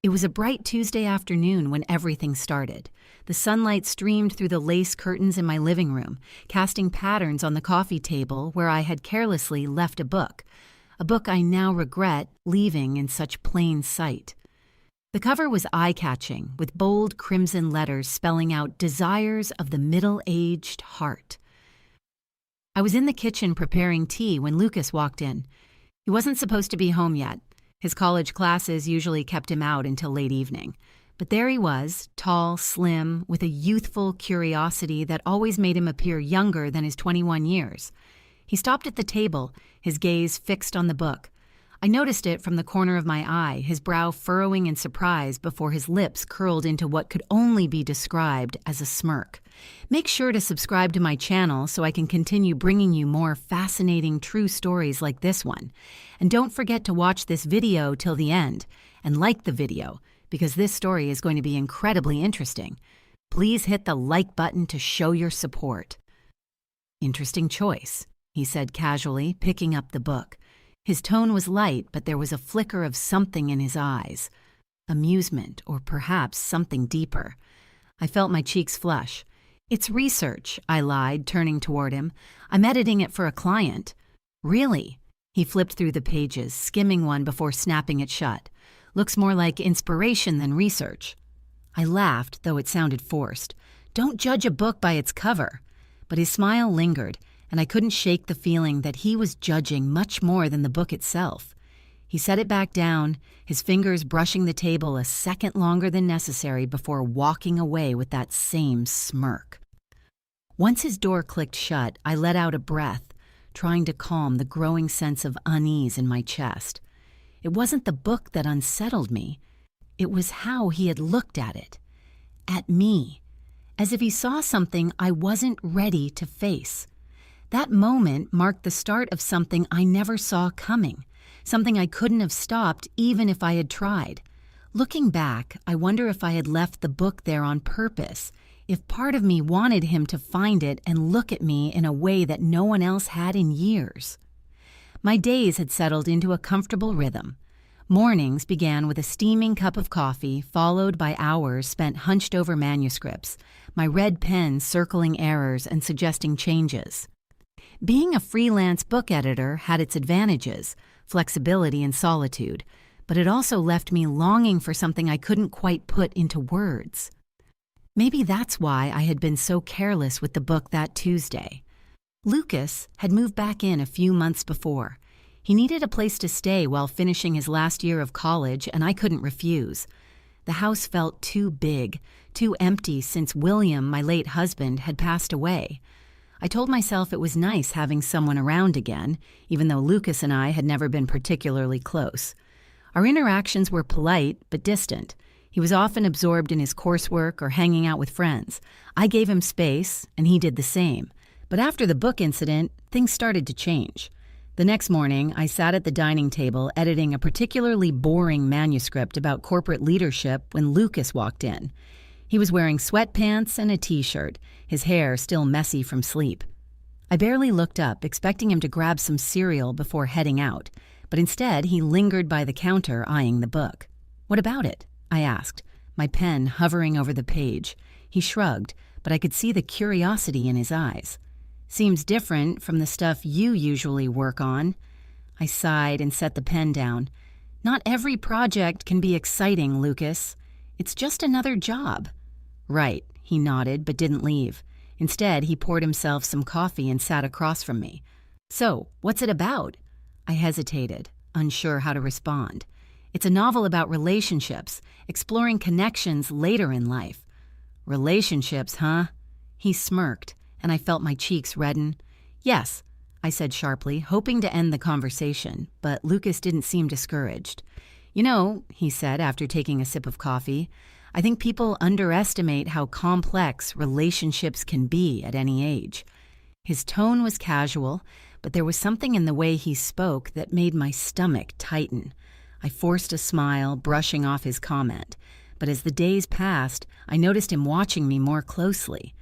It was a bright Tuesday afternoon when everything started. The sunlight streamed through the lace curtains in my living room, casting patterns on the coffee table where I had carelessly left a book I now regret leaving in such plain sight. The cover was eye-catching, with bold crimson letters spelling out desires of the middle-aged heart. I was in the kitchen preparing tea when Lucas walked in. He wasn't supposed to be home yet. His college classes usually kept him out until late evening. But there he was, tall, slim, with a youthful curiosity that always made him appear younger than his 21 years. He stopped at the table, his gaze fixed on the book. I noticed it from the corner of my eye, his brow furrowing in surprise before his lips curled into what could only be described as a smirk. Make sure to subscribe to my channel so I can continue bringing you more fascinating true stories like this one. And don't forget to watch this video till the end and like the video, because this story is going to be incredibly interesting. Please hit the like button to show your support. Interesting choice, he said casually, picking up the book. His tone was light, but there was a flicker of something in his eyes. Amusement, or perhaps something deeper. I felt my cheeks flush. "It's research," I lied, turning toward him. "I'm editing it for a client." "Really?" He flipped through the pages, skimming one before snapping it shut. "Looks more like inspiration than research." I laughed, though it sounded forced. "Don't judge a book by its cover." But his smile lingered, and I couldn't shake the feeling that he was judging much more than the book itself. He set it back down, his fingers brushing the table a second longer than necessary before walking away with that same smirk. Once his door clicked shut, I let out a breath, trying to calm the growing sense of unease in my chest. It wasn't the book that unsettled me. It was how he had looked at it. At me. As if he saw something I wasn't ready to face. That moment marked the start of something I never saw coming, something I couldn't have stopped even if I had tried. Looking back, I wonder if I had left the book there on purpose, if part of me wanted him to find it and look at me in a way that no one else had in years. My days had settled into a comfortable rhythm. Mornings began with a steaming cup of coffee, followed by hours spent hunched over manuscripts, my red pen circling errors and suggesting changes. Being a freelance book editor had its advantages, flexibility and solitude, but it also left me longing for something I couldn't quite put into words. Maybe that's why I had been so careless with the book that Tuesday. Lucas had moved back in a few months before. He needed a place to stay while finishing his last year of college, and I couldn't refuse. The house felt too big, too empty since William, my late husband, had passed away. I told myself it was nice having someone around again, even though Lucas and I had never been particularly close. Our interactions were polite but distant. He was often absorbed in his coursework or hanging out with friends. I gave him space, and he did the same. But after the book incident, things started to change. The next morning, I sat at the dining table editing a particularly boring manuscript about corporate leadership when Lucas walked in. He was wearing sweatpants and a t-shirt, his hair still messy from sleep. I barely looked up, expecting him to grab some cereal before heading out, but instead he lingered by the counter eyeing the book. "What about it?" I asked, my pen hovering over the page. He shrugged, but I could see the curiosity in his eyes. "Seems different from the stuff you usually work on." I sighed and set the pen down. "Not every project can be exciting, Lucas. It's just another job." "Right," he nodded but didn't leave. Instead, he poured himself some coffee and sat across from me. "So, what's it about?" I hesitated, unsure how to respond. "It's a novel about relationships, exploring connections later in life." "Relationships, huh?" He smirked, and I felt my cheeks redden. "Yes," I said sharply, hoping to end the conversation, but Lucas didn't seem discouraged. "You know," he said after taking a sip of coffee, "I think people underestimate how complex relationships can be at any age." His tone was casual, but there was something in the way he spoke that made my stomach tighten. I forced a smile, brushing off his comment, but as the days passed, I noticed him watching me more closely.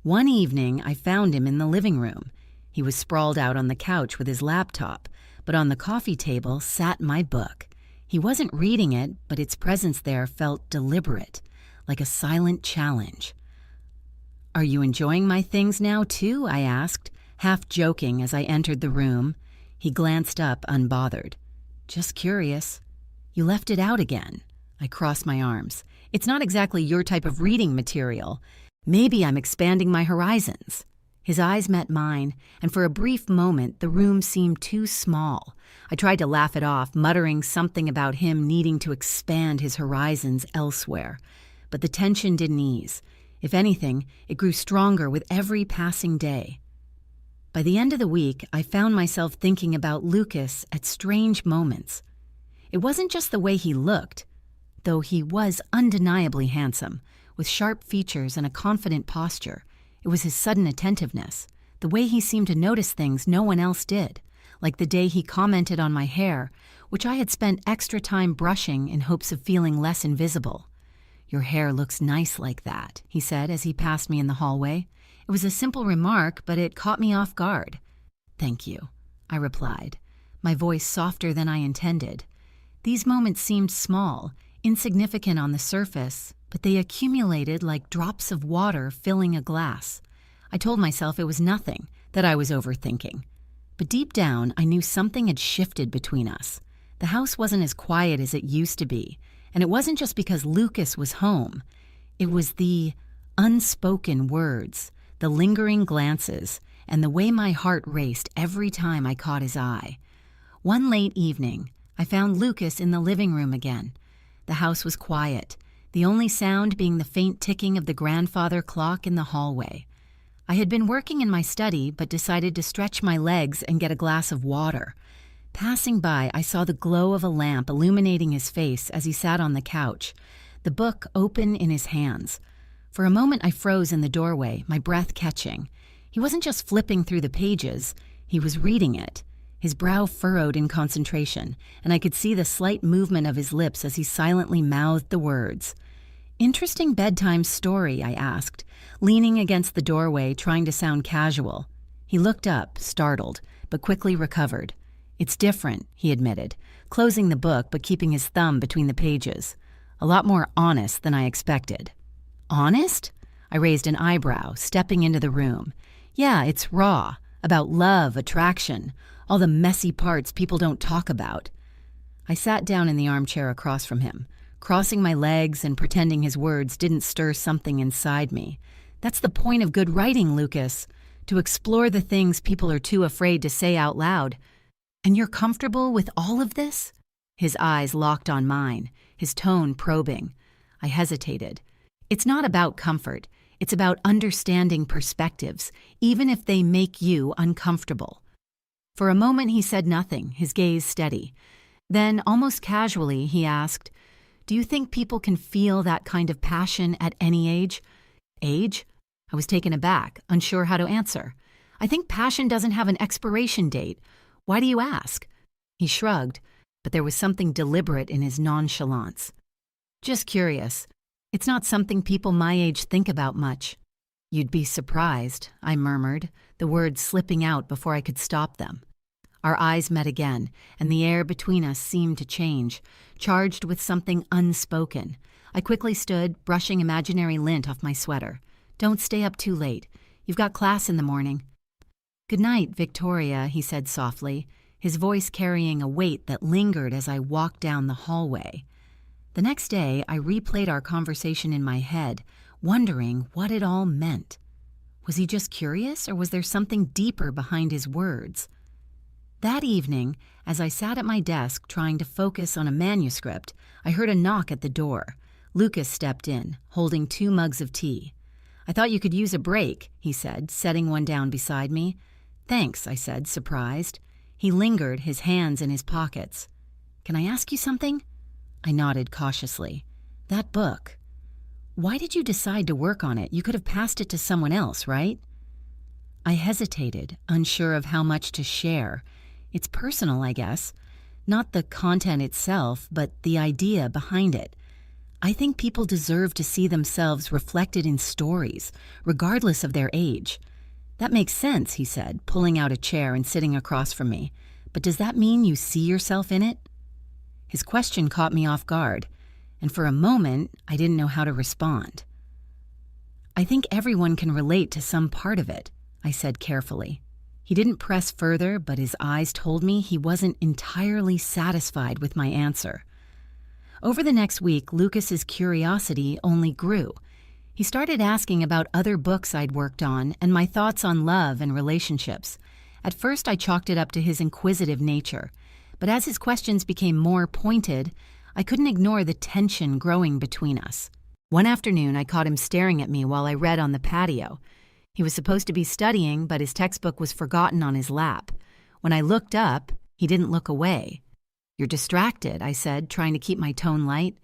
One evening, I found him in the living room. He was sprawled out on the couch with his laptop, but on the coffee table sat my book. He wasn't reading it, but its presence there felt deliberate, like a silent challenge. "Are you enjoying my things now, too?" I asked, half joking as I entered the room. He glanced up, unbothered. "Just curious." "You left it out again." I crossed my arms. "It's not exactly your type of reading material. Maybe I'm expanding my horizons." His eyes met mine, and for a brief moment the room seemed too small. I tried to laugh it off, muttering something about him needing to expand his horizons elsewhere. But the tension didn't ease. If anything, it grew stronger with every passing day. By the end of the week, I found myself thinking about Lucas at strange moments. It wasn't just the way he looked, though he was undeniably handsome, with sharp features and a confident posture. It was his sudden attentiveness, the way he seemed to notice things no one else did, like the day he commented on my hair, which I had spent extra time brushing in hopes of feeling less invisible. "Your hair looks nice like that," he said as he passed me in the hallway. It was a simple remark, but it caught me off guard. "Thank you," I replied, my voice softer than I intended. These moments seemed small, insignificant on the surface, but they accumulated like drops of water filling a glass. I told myself it was nothing, that I was overthinking. But deep down, I knew something had shifted between us. The house wasn't as quiet as it used to be, and it wasn't just because Lucas was home. It was the unspoken words, the lingering glances, and the way my heart raced every time I caught his eye. One late evening, I found Lucas in the living room again. The house was quiet, the only sound being the faint ticking of the grandfather clock in the hallway. I had been working in my study, but decided to stretch my legs and get a glass of water. Passing by, I saw the glow of a lamp illuminating his face as he sat on the couch, the book open in his hands. For a moment I froze in the doorway, my breath catching. He wasn't just flipping through the pages, he was reading it. His brow furrowed in concentration, and I could see the slight movement of his lips as he silently mouthed the words. "Interesting bedtime story," I asked, leaning against the doorway, trying to sound casual. He looked up, startled, but quickly recovered. "It's different," he admitted, closing the book but keeping his thumb between the pages. "A lot more honest than I expected." "Honest?" I raised an eyebrow, stepping into the room. "Yeah, it's raw, about love, attraction, all the messy parts people don't talk about." I sat down in the armchair across from him, crossing my legs and pretending his words didn't stir something inside me. "That's the point of good writing, Lucas, to explore the things people are too afraid to say out loud. And you're comfortable with all of this?" His eyes locked on mine, his tone probing. I hesitated. "It's not about comfort. It's about understanding perspectives, even if they make you uncomfortable." For a moment he said nothing, his gaze steady. Then, almost casually, he asked, "Do you think people can feel that kind of passion at any age?" "Age?" I was taken aback, unsure how to answer. "I think passion doesn't have an expiration date. Why do you ask?" He shrugged, but there was something deliberate in his nonchalance. "Just curious. It's not something people my age think about much." "You'd be surprised," I murmured, the words slipping out before I could stop them. Our eyes met again, and the air between us seemed to change, charged with something unspoken. I quickly stood, brushing imaginary lint off my sweater. "Don't stay up too late. You've got class in the morning." "Good night, Victoria," he said softly, his voice carrying a weight that lingered as I walked down the hallway. The next day, I replayed our conversation in my head, wondering what it all meant. Was he just curious, or was there something deeper behind his words? That evening, as I sat at my desk trying to focus on a manuscript, I heard a knock at the door. Lucas stepped in, holding 2 mugs of tea. "I thought you could use a break," he said, setting one down beside me. "Thanks," I said, surprised. He lingered, his hands in his pockets. "Can I ask you something?" I nodded cautiously. "That book. Why did you decide to work on it? You could have passed it to someone else, right?" I hesitated, unsure of how much to share. It's personal, I guess. Not the content itself, but the idea behind it. I think people deserve to see themselves reflected in stories, regardless of their age. "That makes sense," he said, pulling out a chair and sitting across from me. "But does that mean you see yourself in it?" His question caught me off guard, and for a moment, I didn't know how to respond. "I think everyone can relate to some part of it," I said carefully. He didn't press further, but his eyes told me he wasn't entirely satisfied with my answer. Over the next week, Lucas's curiosity only grew. He started asking about other books I'd worked on and my thoughts on love and relationships. At first, I chalked it up to his inquisitive nature, but as his questions became more pointed, I couldn't ignore the tension growing between us. One afternoon, I caught him staring at me while I read on the patio. He was supposed to be studying, but his textbook was forgotten on his lap. When I looked up, he didn't look away. "You're distracted," I said, trying to keep my tone light.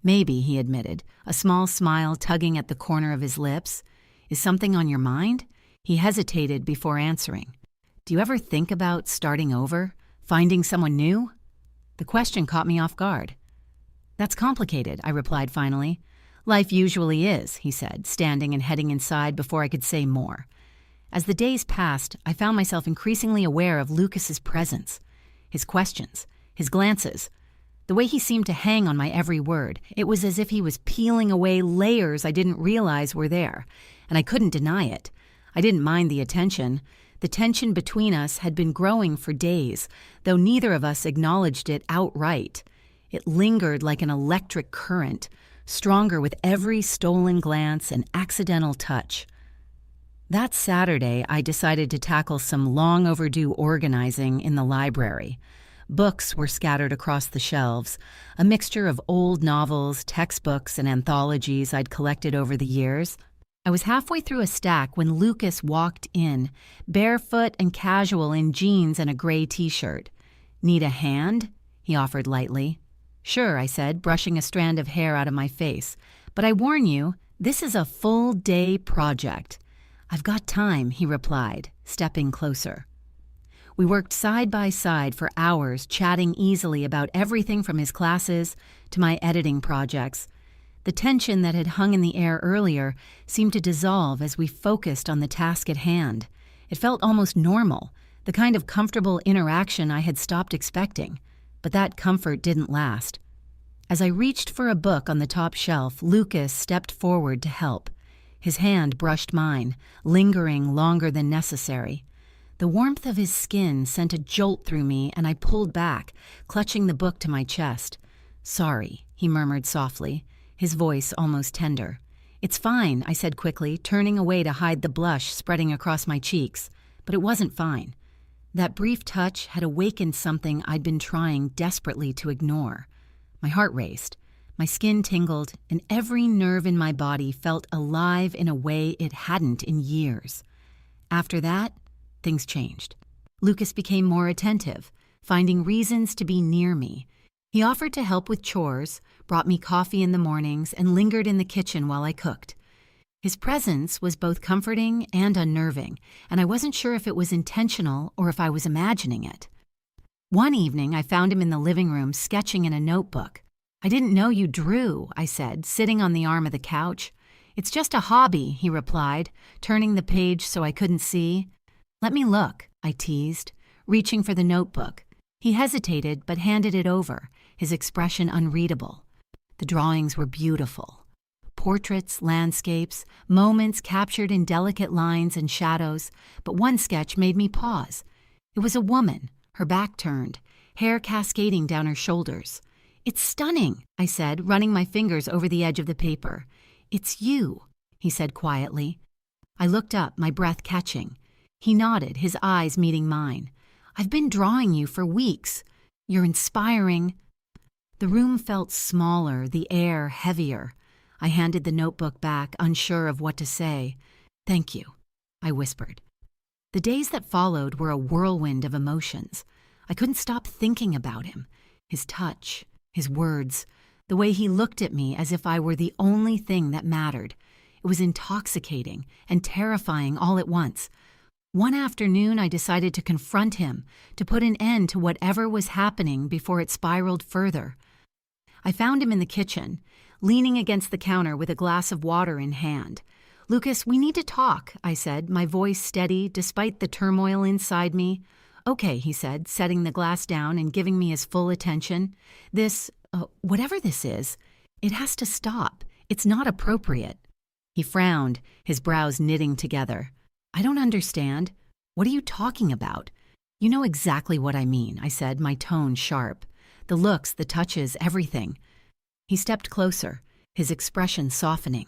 "Maybe," he admitted, a small smile tugging at the corner of his lips. "Is something on your mind?" He hesitated before answering. "Do you ever think about starting over? Finding someone new?" The question caught me off guard. "That's complicated," I replied finally. "Life usually is," he said, standing and heading inside before I could say more. As the days passed, I found myself increasingly aware of Lucas's presence, his questions, his glances. The way he seemed to hang on my every word, it was as if he was peeling away layers I didn't realize were there, and I couldn't deny it. I didn't mind the attention. The tension between us had been growing for days, though neither of us acknowledged it outright. It lingered like an electric current, stronger with every stolen glance and accidental touch. That Saturday, I decided to tackle some long overdue organizing in the library. Books were scattered across the shelves, a mixture of old novels, textbooks, and anthologies I'd collected over the years. I was halfway through a stack when Lucas walked in, barefoot and casual in jeans and a gray t-shirt. "Need a hand?" he offered lightly. "Sure," I said, brushing a strand of hair out of my face. "But I warn you, this is a full-day project." "I've got time," he replied, stepping closer. We worked side by side for hours, chatting easily about everything from his classes to my editing projects. The tension that had hung in the air earlier seemed to dissolve as we focused on the task at hand. It felt almost normal, the kind of comfortable interaction I had stopped expecting. But that comfort didn't last. As I reached for a book on the top shelf, Lucas stepped forward to help. His hand brushed mine, lingering longer than necessary. The warmth of his skin sent a jolt through me, and I pulled back, clutching the book to my chest. "Sorry," he murmured softly, his voice almost tender. "It's fine," I said quickly, turning away to hide the blush spreading across my cheeks. But it wasn't fine. That brief touch had awakened something I'd been trying desperately to ignore. My heart raced, my skin tingled, and every nerve in my body felt alive in a way it hadn't in years. After that, things changed. Lucas became more attentive, finding reasons to be near me. He offered to help with chores, brought me coffee in the mornings, and lingered in the kitchen while I cooked. His presence was both comforting and unnerving, and I wasn't sure if it was intentional or if I was imagining it. One evening, I found him in the living room sketching in a notebook. "I didn't know you drew," I said, sitting on the arm of the couch. "It's just a hobby," he replied, turning the page so I couldn't see. "Let me look," I teased, reaching for the notebook. He hesitated but handed it over, his expression unreadable. The drawings were beautiful. Portraits, landscapes, moments captured in delicate lines and shadows, but one sketch made me pause. It was a woman, her back turned, hair cascading down her shoulders. "It's stunning," I said, running my fingers over the edge of the paper. "It's you," he said quietly. I looked up, my breath catching. He nodded, his eyes meeting mine. "I've been drawing you for weeks. You're inspiring." The room felt smaller, the air heavier. I handed the notebook back, unsure of what to say. "Thank you," I whispered. The days that followed were a whirlwind of emotions. I couldn't stop thinking about him, his touch, his words, the way he looked at me as if I were the only thing that mattered. It was intoxicating and terrifying all at once. One afternoon, I decided to confront him, to put an end to whatever was happening before it spiraled further. I found him in the kitchen, leaning against the counter with a glass of water in hand. "Lucas, we need to talk," I said, my voice steady despite the turmoil inside me. Okay, he said, setting the glass down and giving me his full attention. Whatever this is, it has to stop. It's not appropriate. He frowned, his brows knitting together. I don't understand. What are you talking about? You know exactly what I mean, I said, my tone sharp. The looks, the touches, everything. He stepped closer, his expression softening.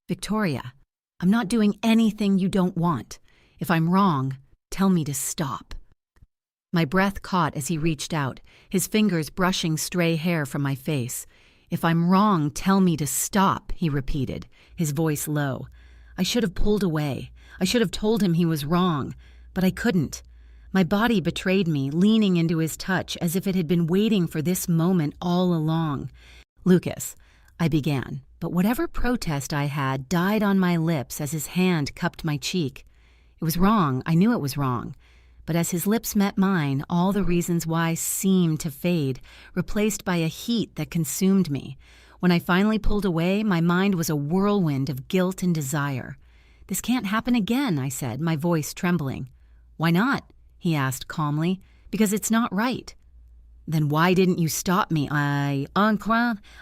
Victoria, I'm not doing anything you don't want. If I'm wrong, tell me to stop. My breath caught as he reached out, his fingers brushing stray hair from my face. If I'm wrong, tell me to stop, he repeated, his voice low. I should have pulled away. I should have told him he was wrong, but I couldn't. My body betrayed me, leaning into his touch as if it had been waiting for this moment all along. Lucas, I began, but whatever protest I had died on my lips as his hand cupped my cheek. It was wrong, I knew it was wrong. But as his lips met mine, all the reasons why seemed to fade, replaced by a heat that consumed me. When I finally pulled away, my mind was a whirlwind of guilt and desire. This can't happen again, I said, my voice trembling. Why not? He asked calmly. Because it's not right. Then why didn't you stop me? I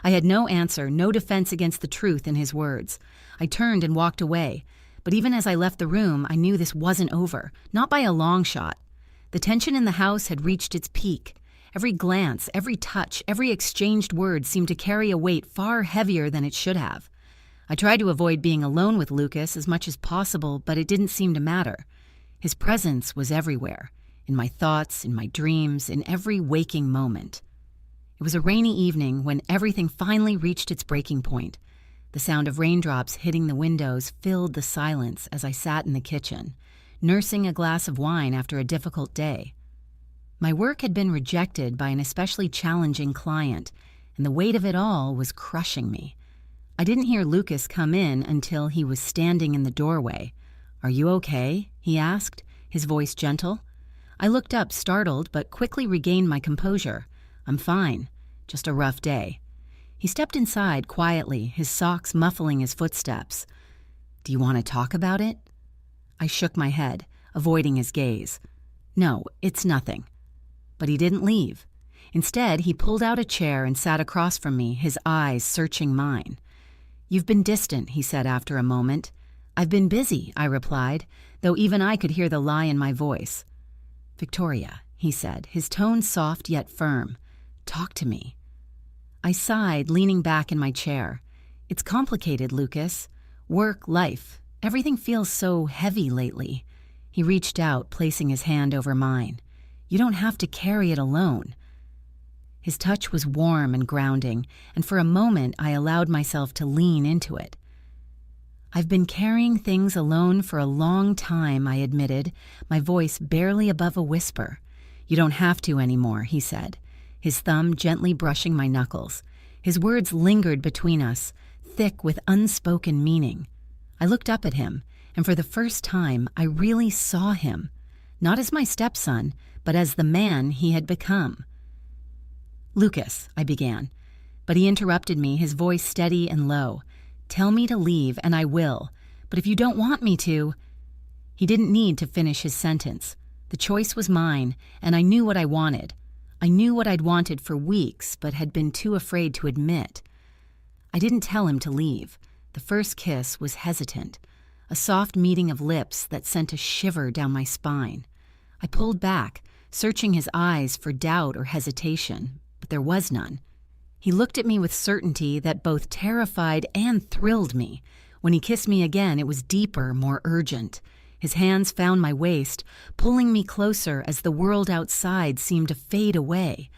had no answer, no defense against the truth in his words. I turned and walked away. But even as I left the room, I knew this wasn't over, not by a long shot. The tension in the house had reached its peak. Every glance, every touch, every exchanged word seemed to carry a weight far heavier than it should have. I tried to avoid being alone with Lucas as much as possible, but it didn't seem to matter. His presence was everywhere, in my thoughts, in my dreams, in every waking moment. It was a rainy evening when everything finally reached its breaking point. The sound of raindrops hitting the windows filled the silence as I sat in the kitchen, nursing a glass of wine after a difficult day. My work had been rejected by an especially challenging client, and the weight of it all was crushing me. I didn't hear Lucas come in until he was standing in the doorway. "Are you okay?" he asked, his voice gentle. I looked up, startled, but quickly regained my composure. "I'm fine. Just a rough day." He stepped inside quietly, his socks muffling his footsteps. "Do you want to talk about it?" I shook my head, avoiding his gaze. "No, it's nothing." But he didn't leave. Instead, he pulled out a chair and sat across from me, his eyes searching mine. "You've been distant," he said after a moment. "I've been busy," I replied, though even I could hear the lie in my voice. "Victoria," he said, his tone soft yet firm. "Talk to me." I sighed, leaning back in my chair. "It's complicated, Lucas. Work, life. Everything feels so heavy lately." He reached out, placing his hand over mine. "You don't have to carry it alone." His touch was warm and grounding, and for a moment I allowed myself to lean into it. "I've been carrying things alone for a long time," I admitted, my voice barely above a whisper. "You don't have to anymore," he said, his thumb gently brushing my knuckles. His words lingered between us, thick with unspoken meaning. I looked up at him, and for the first time I really saw him, not as my stepson, but as the man he had become. "Lucas," I began, but he interrupted me, his voice steady and low. "Tell me to leave, and I will. But if you don't want me to—" He didn't need to finish his sentence. The choice was mine, and I knew what I wanted. I knew what I'd wanted for weeks, but had been too afraid to admit. I didn't tell him to leave. The first kiss was hesitant, a soft meeting of lips that sent a shiver down my spine. I pulled back, searching his eyes for doubt or hesitation, but there was none. He looked at me with certainty that both terrified and thrilled me. When he kissed me again, it was deeper, more urgent. His hands found my waist, pulling me closer as the world outside seemed to fade away.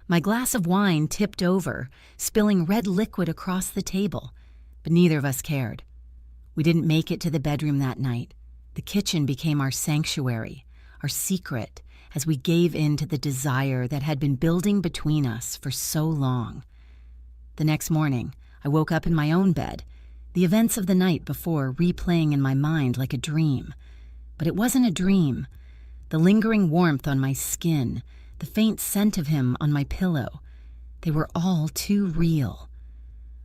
My glass of wine tipped over, spilling red liquid across the table, but neither of us cared. We didn't make it to the bedroom that night. The kitchen became our sanctuary, our secret, as we gave in to the desire that had been building between us for so long. The next morning, I woke up in my own bed, the events of the night before replaying in my mind like a dream. But it wasn't a dream. The lingering warmth on my skin, the faint scent of him on my pillow, they were all too real.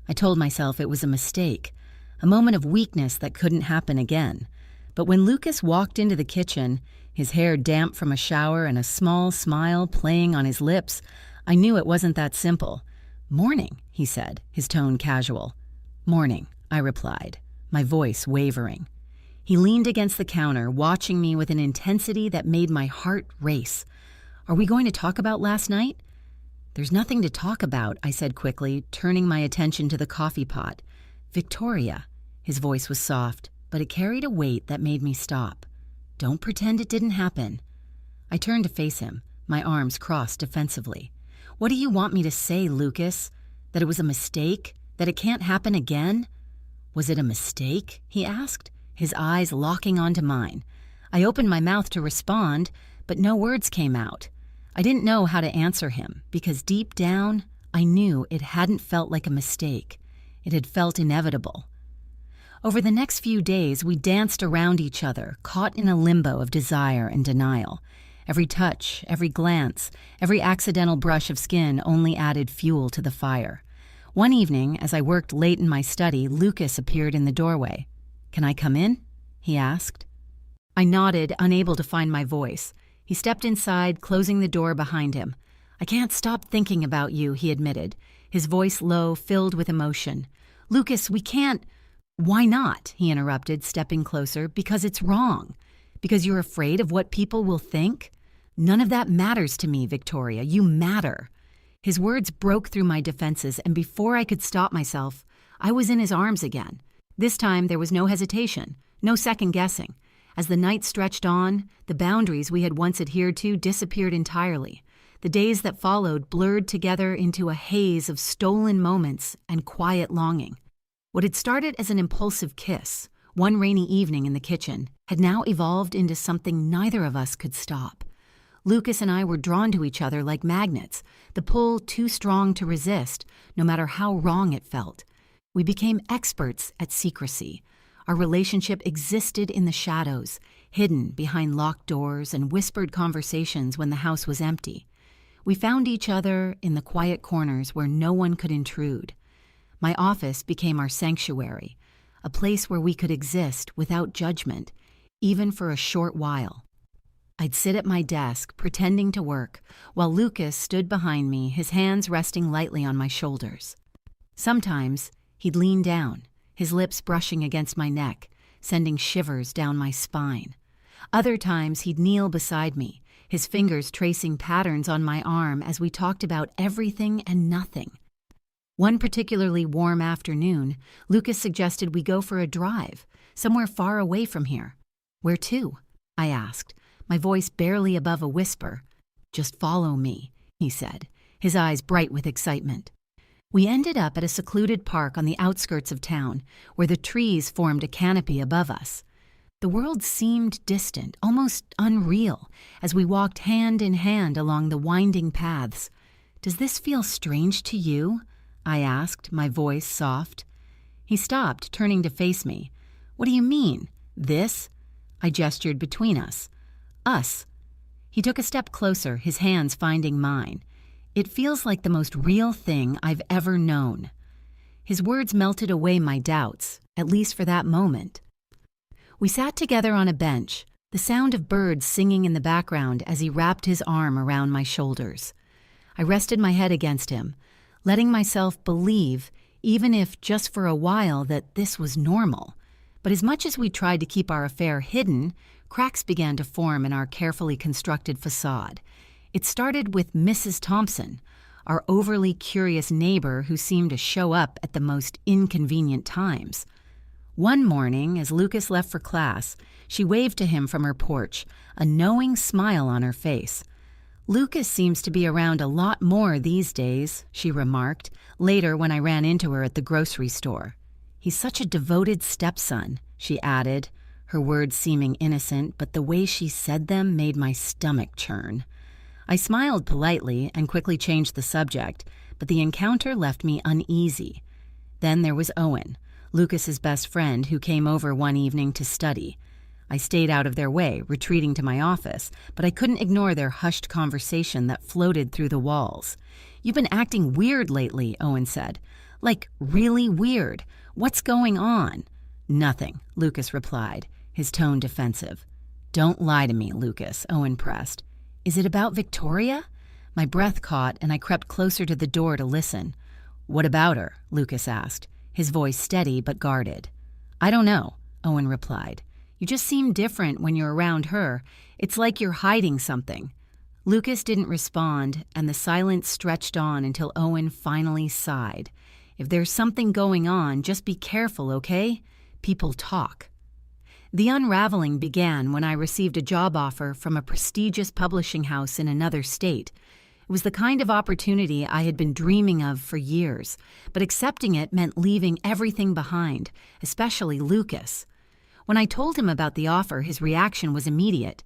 I told myself it was a mistake, a moment of weakness that couldn't happen again. But when Lucas walked into the kitchen, his hair damp from a shower and a small smile playing on his lips. I knew it wasn't that simple. "Morning," he said, his tone casual. "Morning," I replied, my voice wavering. He leaned against the counter, watching me with an intensity that made my heart race. "Are we going to talk about last night?" "There's nothing to talk about," I said quickly, turning my attention to the coffee pot. "Victoria." His voice was soft, but it carried a weight that made me stop. "Don't pretend it didn't happen." I turned to face him, my arms crossed defensively. "What do you want me to say, Lucas? That it was a mistake? That it can't happen again?" "Was it a mistake?" he asked, his eyes locking onto mine. I opened my mouth to respond, but no words came out. I didn't know how to answer him, because deep down, I knew it hadn't felt like a mistake. It had felt inevitable. Over the next few days, we danced around each other, caught in a limbo of desire and denial. Every touch, every glance, every accidental brush of skin only added fuel to the fire. One evening, as I worked late in my study, Lucas appeared in the doorway. "Can I come in?" he asked. I nodded, unable to find my voice. He stepped inside, closing the door behind him. "I can't stop thinking about you," he admitted, his voice low, filled with emotion. "Lucas, we can't—" "Why not?" he interrupted, stepping closer. "Because it's wrong. Because you're afraid of what people will think? None of that matters to me, Victoria. You matter." His words broke through my defenses, and before I could stop myself, I was in his arms again. This time there was no hesitation, no second guessing. As the night stretched on, the boundaries we had once adhered to disappeared entirely. The days that followed blurred together into a haze of stolen moments and quiet longing. What had started as an impulsive kiss, one rainy evening in the kitchen, had now evolved into something neither of us could stop. Lucas and I were drawn to each other like magnets, the pull too strong to resist, no matter how wrong it felt. We became experts at secrecy. Our relationship existed in the shadows, hidden behind locked doors and whispered conversations when the house was empty. We found each other in the quiet corners where no one could intrude. My office became our sanctuary, a place where we could exist without judgment, even for a short while. I'd sit at my desk, pretending to work, while Lucas stood behind me, his hands resting lightly on my shoulders. Sometimes he'd lean down, his lips brushing against my neck, sending shivers down my spine. Other times he'd kneel beside me, his fingers tracing patterns on my arm as we talked about everything and nothing. One particularly warm afternoon, Lucas suggested we go for a drive, somewhere far away from here. "Where to?" I asked, my voice barely above a whisper. "Just follow me," he said, his eyes bright with excitement. We ended up at a secluded park on the outskirts of town, where the trees formed a canopy above us. The world seemed distant, almost unreal, as we walked hand in hand along the winding paths. "Does this feel strange to you?" I asked, my voice soft. He stopped, turning to face me. "What do you mean, this?" I gestured between us. "Us." He took a step closer, his hands finding mine. "It feels like the most real thing I've ever known." His words melted away my doubts, at least for that moment. We sat together on a bench, the sound of birds singing in the background as he wrapped his arm around my shoulders. I rested my head against him, letting myself believe, even if just for a while, that this was normal. But as much as we tried to keep our affair hidden, cracks began to form in our carefully constructed facade. It started with Mrs. Thompson, our overly curious neighbor who seemed to show up at the most inconvenient times. One morning, as Lucas left for class, she waved to him from her porch, a knowing smile on her face. "Lucas seems to be around a lot more these days," she remarked, later when I ran into her at the grocery store. "He's such a devoted stepson," she added, her words seeming innocent, but the way she said them made my stomach churn. I smiled politely and quickly changed the subject, but the encounter left me uneasy. Then there was Owen, Lucas's best friend, who came over one evening to study. I stayed out of their way, retreating to my office, but I couldn't ignore their hushed conversation that floated through the walls. "You've been acting weird lately," Owen said. "Like, really weird. What's going on?" "Nothing," Lucas replied, his tone defensive. Don't lie to me, Lucas, Owen pressed. Is it about Victoria? My breath caught and I crept closer to the door to listen. What about her? Lucas asked, his voice steady but guarded. I don't know, Owen replied. You just seem different when you're around her. It's like you're hiding something. Lucas didn't respond, and the silence stretched on until Owen finally sighed. If there's something going on, just be careful, okay? People talk. The unraveling began when I received a job offer from a prestigious publishing house in another state. It was the kind of opportunity I had been dreaming of for years, but accepting it meant leaving everything behind, especially Lucas. When I told him about the offer, his reaction was immediate.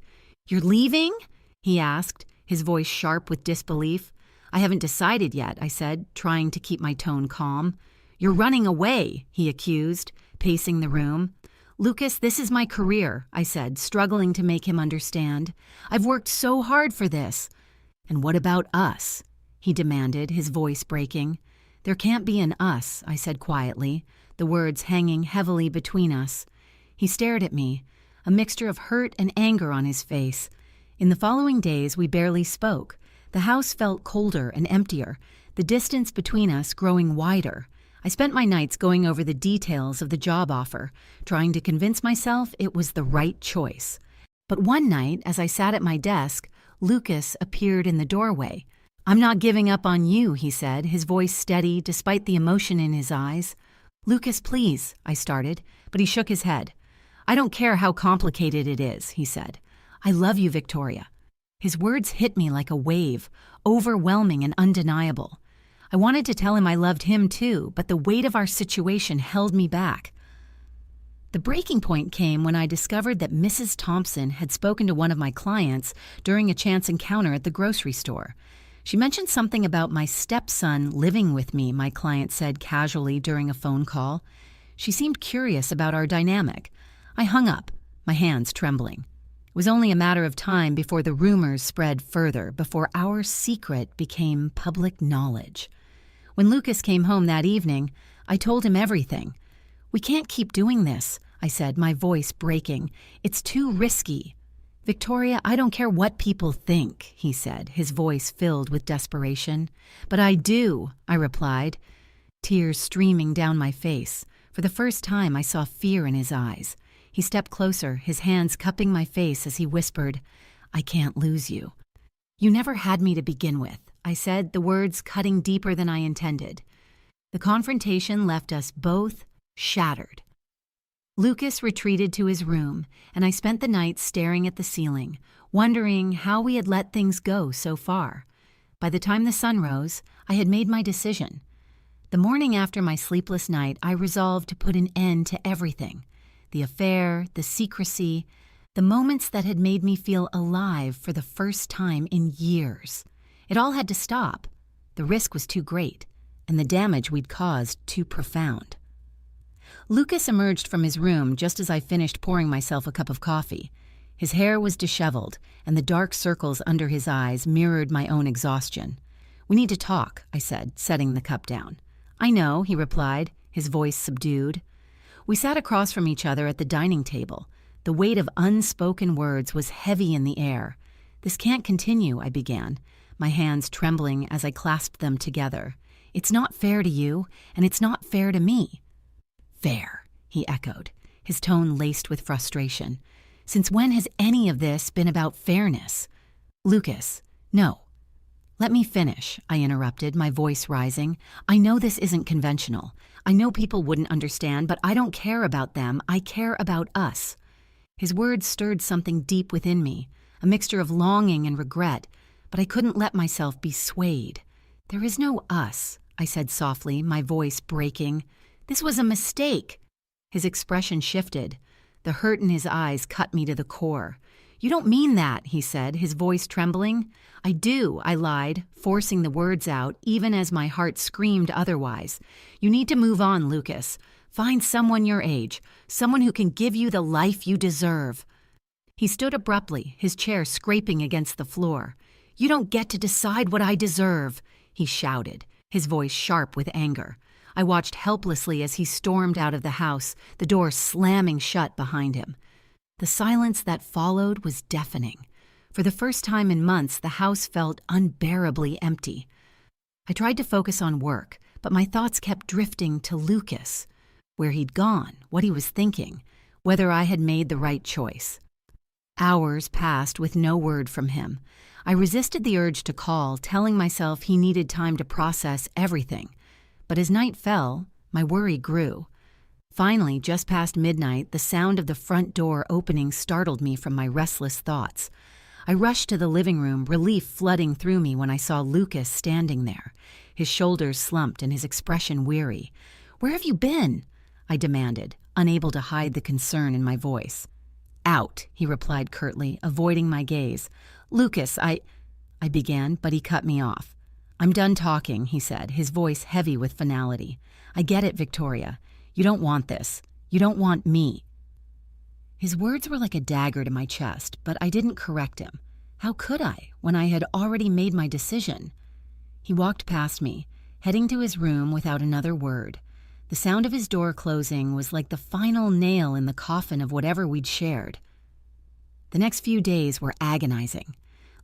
You're leaving? He asked, his voice sharp with disbelief. I haven't decided yet, I said, trying to keep my tone calm. You're running away, he accused, pacing the room. Lucas, this is my career, I said, struggling to make him understand. I've worked so hard for this. And what about us? He demanded, his voice breaking. There can't be an us, I said quietly, the words hanging heavily between us. He stared at me, a mixture of hurt and anger on his face. In the following days, we barely spoke. The house felt colder and emptier, the distance between us growing wider. I spent my nights going over the details of the job offer, trying to convince myself it was the right choice. But one night, as I sat at my desk, Lucas appeared in the doorway. I'm not giving up on you, he said, his voice steady despite the emotion in his eyes. Lucas, please, I started, but he shook his head. I don't care how complicated it is, he said. I love you, Victoria. His words hit me like a wave, overwhelming and undeniable. I wanted to tell him I loved him too, but the weight of our situation held me back. The breaking point came when I discovered that Mrs. Thompson had spoken to one of my clients during a chance encounter at the grocery store. She mentioned something about my stepson living with me, my client said casually during a phone call. She seemed curious about our dynamic. I hung up, my hands trembling. It was only a matter of time before the rumors spread further, before our secret became public knowledge. When Lucas came home that evening, I told him everything. We can't keep doing this, I said, my voice breaking. It's too risky. Victoria, I don't care what people think, he said, his voice filled with desperation. But I do, I replied, tears streaming down my face. For the first time, I saw fear in his eyes. He stepped closer, his hands cupping my face as he whispered, I can't lose you. You never had me to begin with, I said, the words cutting deeper than I intended. The confrontation left us both shattered. Lucas retreated to his room, and I spent the night staring at the ceiling, wondering how we had let things go so far. By the time the sun rose, I had made my decision. The morning after my sleepless night, I resolved to put an end to everything. The affair, the secrecy, the moments that had made me feel alive for the first time in years. It all had to stop. The risk was too great, and the damage we'd caused too profound. Lucas emerged from his room just as I finished pouring myself a cup of coffee. His hair was disheveled, and the dark circles under his eyes mirrored my own exhaustion. We need to talk, I said, setting the cup down. I know, he replied, his voice subdued. We sat across from each other at the dining table. The weight of unspoken words was heavy in the air. This can't continue, I began, my hands trembling as I clasped them together. It's not fair to you, and it's not fair to me. Fair, he echoed, his tone laced with frustration. Since when has any of this been about fairness? Lucas, no. Let me finish, I interrupted, my voice rising. I know this isn't conventional. I know people wouldn't understand, but I don't care about them. I care about us. His words stirred something deep within me, a mixture of longing and regret, but I couldn't let myself be swayed. There is no us, I said softly, my voice breaking. This was a mistake. His expression shifted. The hurt in his eyes cut me to the core. You don't mean that, he said, his voice trembling. I do, I lied, forcing the words out, even as my heart screamed otherwise. You need to move on, Lucas. Find someone your age, someone who can give you the life you deserve. He stood abruptly, his chair scraping against the floor. You don't get to decide what I deserve, he shouted, his voice sharp with anger. I watched helplessly as he stormed out of the house, the door slamming shut behind him. The silence that followed was deafening. For the first time in months, the house felt unbearably empty. I tried to focus on work, but my thoughts kept drifting to Lucas, where he'd gone, what he was thinking, whether I had made the right choice. Hours passed with no word from him. I resisted the urge to call, telling myself he needed time to process everything. But as night fell, my worry grew. Finally, just past midnight, the sound of the front door opening startled me from my restless thoughts. I rushed to the living room, relief flooding through me when I saw Lucas standing there, his shoulders slumped and his expression weary. "Where have you been?" I demanded, unable to hide the concern in my voice. "Out," he replied curtly, avoiding my gaze. "Lucas, I began, but he cut me off. "I'm done talking," he said, his voice heavy with finality. "I get it, Victoria. You don't want this. You don't want me." His words were like a dagger to my chest, but I didn't correct him. How could I, when I had already made my decision? He walked past me, heading to his room without another word. The sound of his door closing was like the final nail in the coffin of whatever we'd shared. The next few days were agonizing.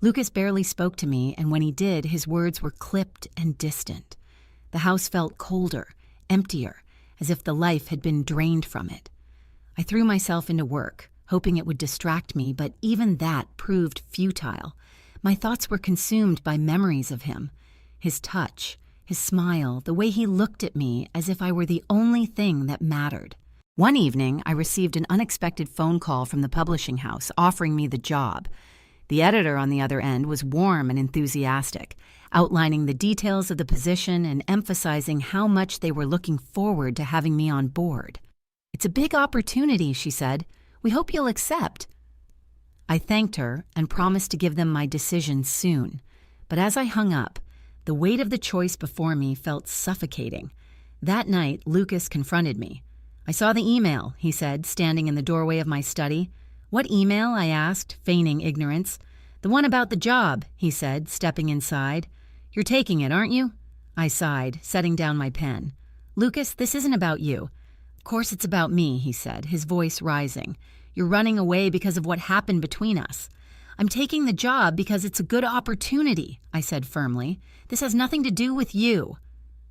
Lucas barely spoke to me, and when he did, his words were clipped and distant. The house felt colder, emptier, as if the life had been drained from it. I threw myself into work, hoping it would distract me, but even that proved futile. My thoughts were consumed by memories of him, his touch, his smile, the way he looked at me as if I were the only thing that mattered. One evening, I received an unexpected phone call from the publishing house offering me the job. The editor on the other end was warm and enthusiastic, outlining the details of the position and emphasizing how much they were looking forward to having me on board. "It's a big opportunity," she said. "We hope you'll accept." I thanked her and promised to give them my decision soon. But as I hung up, the weight of the choice before me felt suffocating. That night, Lucas confronted me. "I saw the email," he said, standing in the doorway of my study. "What email?" I asked, feigning ignorance. "The one about the job," he said, stepping inside. "You're taking it, aren't you?" I sighed, setting down my pen. "Lucas, this isn't about you." "Of course it's about me," he said, his voice rising. "You're running away because of what happened between us." "I'm taking the job because it's a good opportunity," I said firmly. "This has nothing to do with you."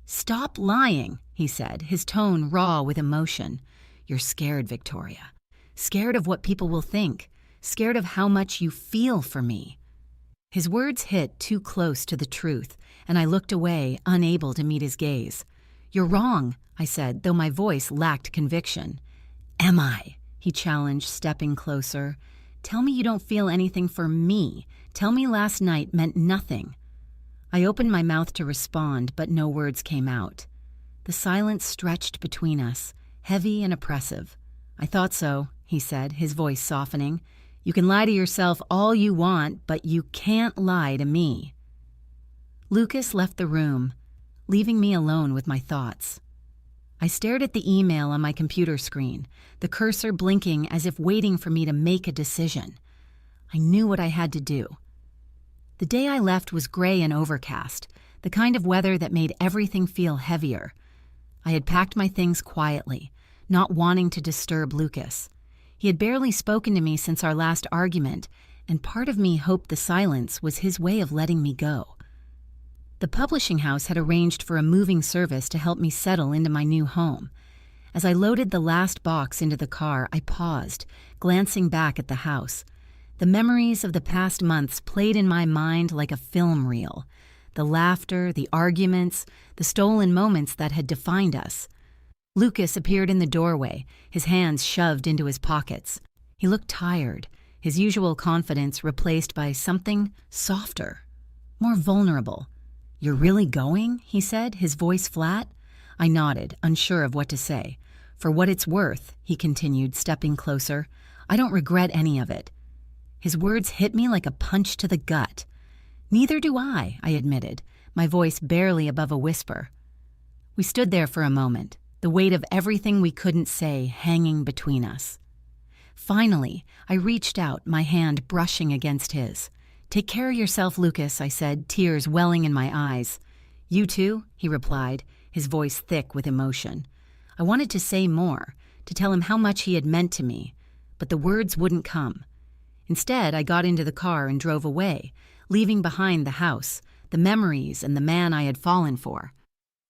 "Stop lying," he said, his tone raw with emotion. "You're scared, Victoria. Scared of what people will think. Scared of how much you feel for me." His words hit too close to the truth, and I looked away, unable to meet his gaze. "You're wrong," I said, though my voice lacked conviction. "Am I?" he challenged, stepping closer. "Tell me you don't feel anything for me. Tell me last night meant nothing." I opened my mouth to respond, but no words came out. The silence stretched between us, heavy and oppressive. "I thought so," he said, his voice softening. "You can lie to yourself all you want, but you can't lie to me." Lucas left the room, leaving me alone with my thoughts. I stared at the email on my computer screen, the cursor blinking as if waiting for me to make a decision. I knew what I had to do. The day I left was gray and overcast, the kind of weather that made everything feel heavier. I had packed my things quietly, not wanting to disturb Lucas. He had barely spoken to me since our last argument, and part of me hoped the silence was his way of letting me go. The publishing house had arranged for a moving service to help me settle into my new home. As I loaded the last box into the car, I paused, glancing back at the house. The memories of the past months played in my mind like a film reel. The laughter, the arguments, the stolen moments that had defined us. Lucas appeared in the doorway, his hands shoved into his pockets. He looked tired, his usual confidence replaced by something softer, more vulnerable. "You're really going?" he said, his voice flat. I nodded, unsure of what to say. "For what it's worth," he continued, stepping closer, "I don't regret any of it." His words hit me like a punch to the gut. "Neither do I admitted, my voice barely above a whisper. We stood there for a moment, the weight of everything we couldn't say hanging between us. Finally, I reached out, my hand brushing against his. "Take care of yourself, Lucas," I said, tears welling in my eyes. "You too?" he replied, his voice thick with emotion. I wanted to say more, to tell him how much he had meant to me, but the words wouldn't come. Instead, I got into the car and drove away, leaving behind the house, the memories, and the man I had fallen for.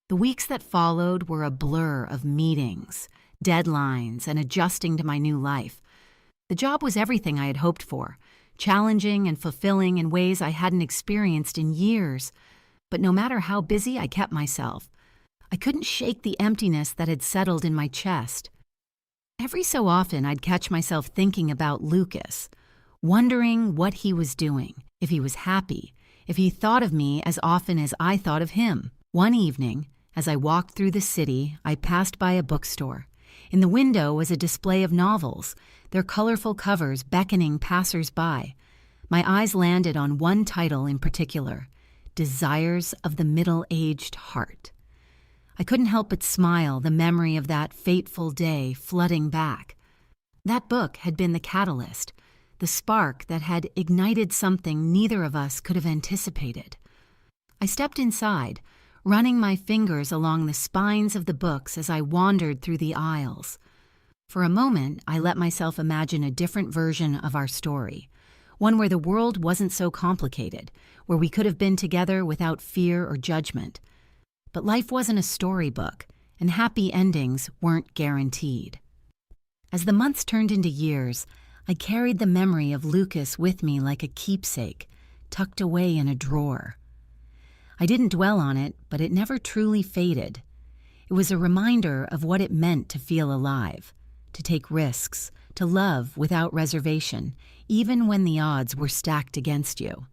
The weeks that followed were a blur of meetings, deadlines, and adjusting to my new life. The job was everything I had hoped for, challenging and fulfilling in ways I hadn't experienced in years. But no matter how busy I kept myself, I couldn't shake the emptiness that had settled in my chest. Every so often, I'd catch myself thinking about Lucas, wondering what he was doing, if he was happy, if he thought of me as often as I thought of him. One evening, as I walked through the city, I passed by a bookstore. In the window was a display of novels, their colorful covers beckoning passers-by. My eyes landed on one title in particular, Desires of the Middle-Aged Heart. I couldn't help but smile, the memory of that fateful day flooding back. That book had been the catalyst, the spark that had ignited something neither of us could have anticipated. I stepped inside, running my fingers along the spines of the books as I wandered through the aisles. For a moment, I let myself imagine a different version of our story, one where the world wasn't so complicated, where we could have been together without fear or judgment. But life wasn't a storybook, and happy endings weren't guaranteed. As the months turned into years, I carried the memory of Lucas with me like a keepsake, tucked away in a drawer. I didn't dwell on it, but it never truly faded. It was a reminder of what it meant to feel alive, to take risks, to love without reservation, even when the odds were stacked against you.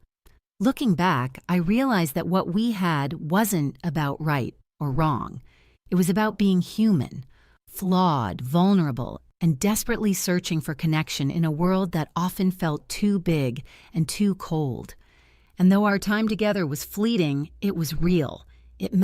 Looking back, I realized that what we had wasn't about right or wrong. It was about being human, flawed, vulnerable, and desperately searching for connection in a world that often felt too big and too cold. And though our time together was fleeting, it was real. It